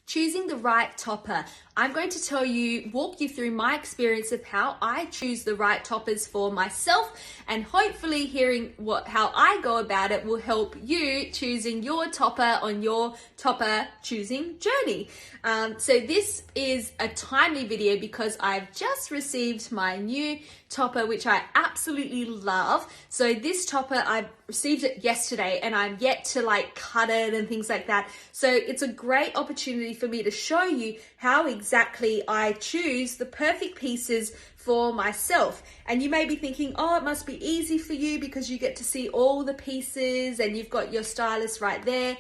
Choosing the right topper. I'm going to walk you through my experience of how I choose the right toppers for myself, and hopefully hearing how I go about it will help you choosing your topper on your topper choosing journey. So this is a timely video because I've just received my new topper, which I absolutely love. So this topper, I received it yesterday and I'm yet to cut it and things like that. So it's a great opportunity for me to show you how exactly I choose the perfect pieces for myself. And you may be thinking, oh, it must be easy for you because you get to see all the pieces and you've got your stylist right there.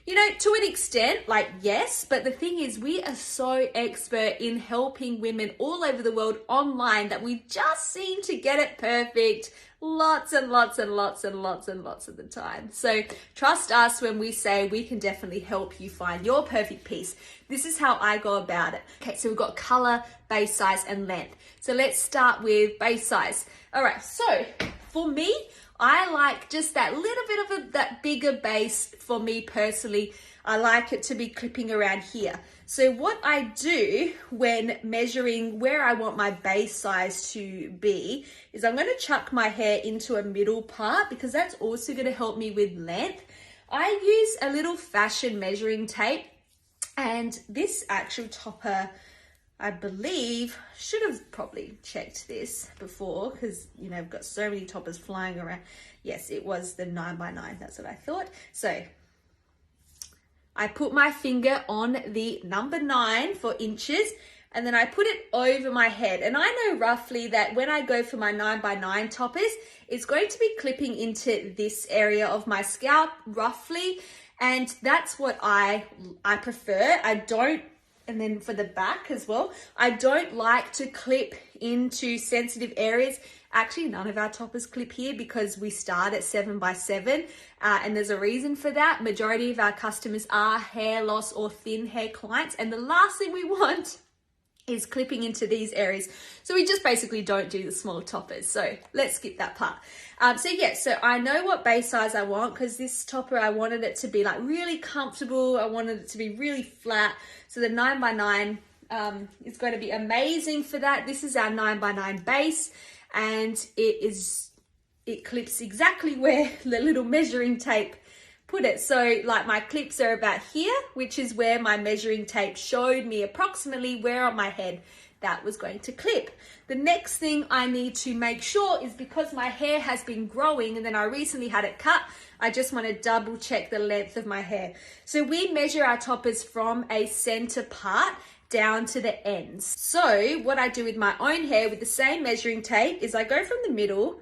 You know, to an extent, yes, but the thing is, we are so expert in helping women all over the world online that we just seem to get it perfect lots and lots and lots and lots and lots of the time. So trust us when we say we can definitely help you find your perfect piece. This is how I go about it. Okay, so we've got color, base size, and length. So let's start with base size. All right, so for me, I like just that little bit of that bigger base for me personally. I like it to be clipping around here. So what I do when measuring where I want my base size to be is I'm going to chuck my hair into a middle part because that's also going to help me with length. I use a little fashion measuring tape, and this actual topper, I believe, should have probably checked this before because, you know, I've got so many toppers flying around. Yes, it was the 9x9. That's what I thought. So I put my finger on the number 9 for inches, and then I put it over my head. And I know roughly that when I go for my 9x9 toppers, it's going to be clipping into this area of my scalp roughly. And that's what I prefer. And then for the back as well, I don't like to clip into sensitive areas. Actually, none of our toppers clip here because we start at 7x7, and there's a reason for that. Majority of our customers are hair loss or thin hair clients, and the last thing we want is clipping into these areas. So we just basically don't do the small toppers. So let's skip that part. So I know what base size I want because this topper, I wanted it to be really comfortable. I wanted it to be really flat. So the 9x9 is going to be amazing for that. This is our 9x9 base, and it clips exactly where the little measuring tape put it. So my clips are about here, which is where my measuring tape showed me approximately where on my head that was going to clip. The next thing I need to make sure is, because my hair has been growing and then I recently had it cut, I just want to double check the length of my hair. So we measure our toppers from a center part down to the ends. So what I do with my own hair with the same measuring tape is I go from the middle,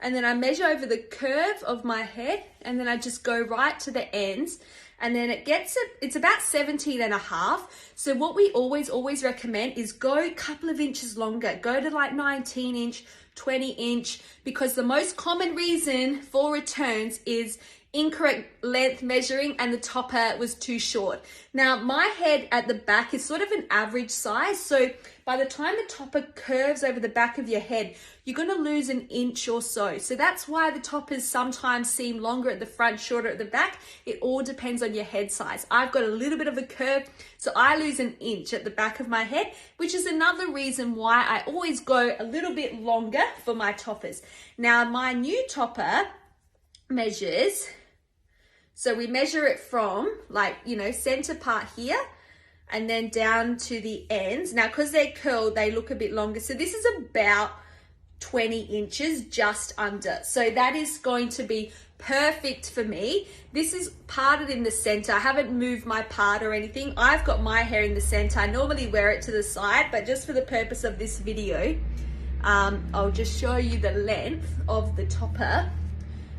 and then I measure over the curve of my head, and then I just go right to the ends, and then it's about 17.5. So what we always recommend is go a couple of inches longer. Go to 19 inch, 20 inch, because the most common reason for returns is incorrect length measuring and the topper was too short. Now my head at the back is sort of an average size, so by the time the topper curves over the back of your head, you're going to lose an inch or so. So that's why the toppers sometimes seem longer at the front, shorter at the back. It all depends on your head size. I've got a little bit of a curve, so I lose an inch at the back of my head, which is another reason why I always go a little bit longer for my toppers. Now my new topper measures, so we measure it from center part here and then down to the ends. Now, because they're curled, they look a bit longer. So this is about 20 inches, just under. So that is going to be perfect for me. This is parted in the center. I haven't moved my part or anything. I've got my hair in the center. I normally wear it to the side, but just for the purpose of this video, I'll just show you the length of the topper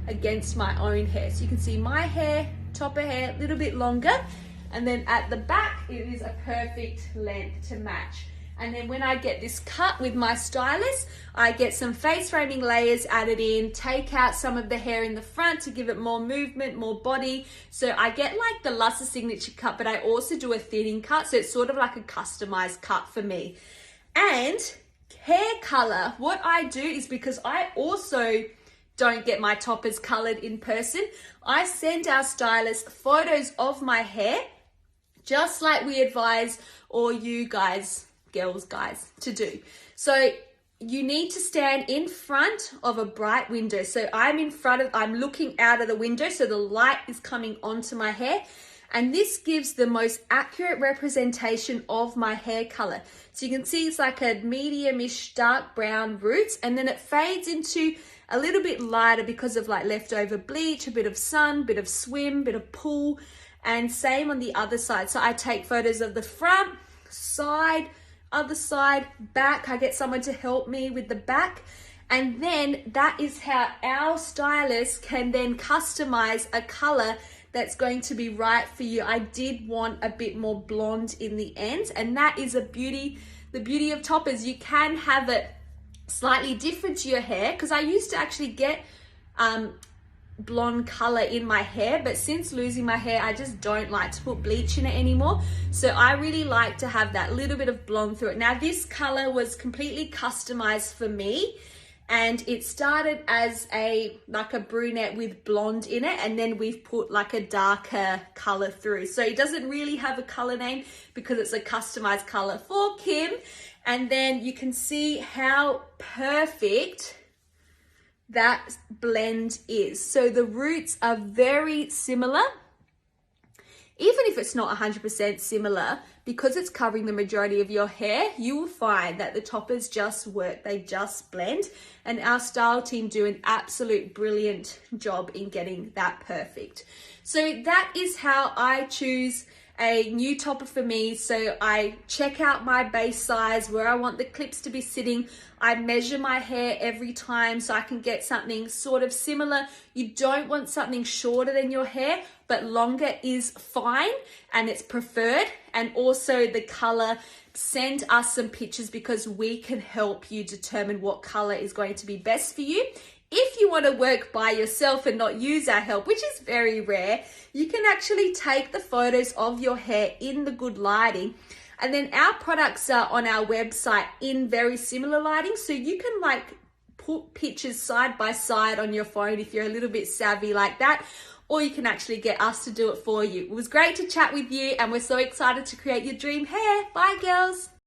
against my own hair. So you can see my hair, topper hair, a little bit longer, and then at the back it is a perfect length to match. And then when I get this cut with my stylist, I get some face framing layers added in, take out some of the hair in the front to give it more movement, more body. So I get the Lusser signature cut, but I also do a thinning cut, so it's sort of like a customized cut for me. And hair color, what I do is, because I also don't get my toppers colored in person, I send our stylist photos of my hair just like we advise all you guys, girls, guys, to do. So you need to stand in front of a bright window. So I'm looking out of the window, so the light is coming onto my hair. And this gives the most accurate representation of my hair color. So you can see it's like a medium-ish dark brown roots, and then it fades into a little bit lighter because of like leftover bleach, a bit of sun, bit of swim, bit of pool, and same on the other side. So I take photos of the front, side, other side, back. I get someone to help me with the back. And then that is how our stylist can then customize a color that's going to be right for you. I did want a bit more blonde in the end, and that is the beauty of toppers. You can have it slightly different to your hair, because I used to actually get blonde color in my hair, but since losing my hair, I just don't like to put bleach in it anymore. So I really like to have that little bit of blonde through it. Now this color was completely customized for me, and it started as like a brunette with blonde in it, and then we've put like a darker color through. So it doesn't really have a color name because it's a customized color for Kim. And then you can see how perfect that blend is. So the roots are very similar. Even if it's not 100% similar, because it's covering the majority of your hair, you will find that the toppers just work, they just blend. And our style team do an absolute brilliant job in getting that perfect. So that is how I choose a new topper for me. So I check out my base size, where I want the clips to be sitting. I measure my hair every time so I can get something sort of similar. You don't want something shorter than your hair, but longer is fine and it's preferred. And also the color, send us some pictures because we can help you determine what color is going to be best for you. If you want to work by yourself and not use our help, which is very rare, you can actually take the photos of your hair in the good lighting. And then our products are on our website in very similar lighting. So you can like put pictures side by side on your phone if you're a little bit savvy like that, or you can actually get us to do it for you. It was great to chat with you, and we're so excited to create your dream hair. Bye, girls.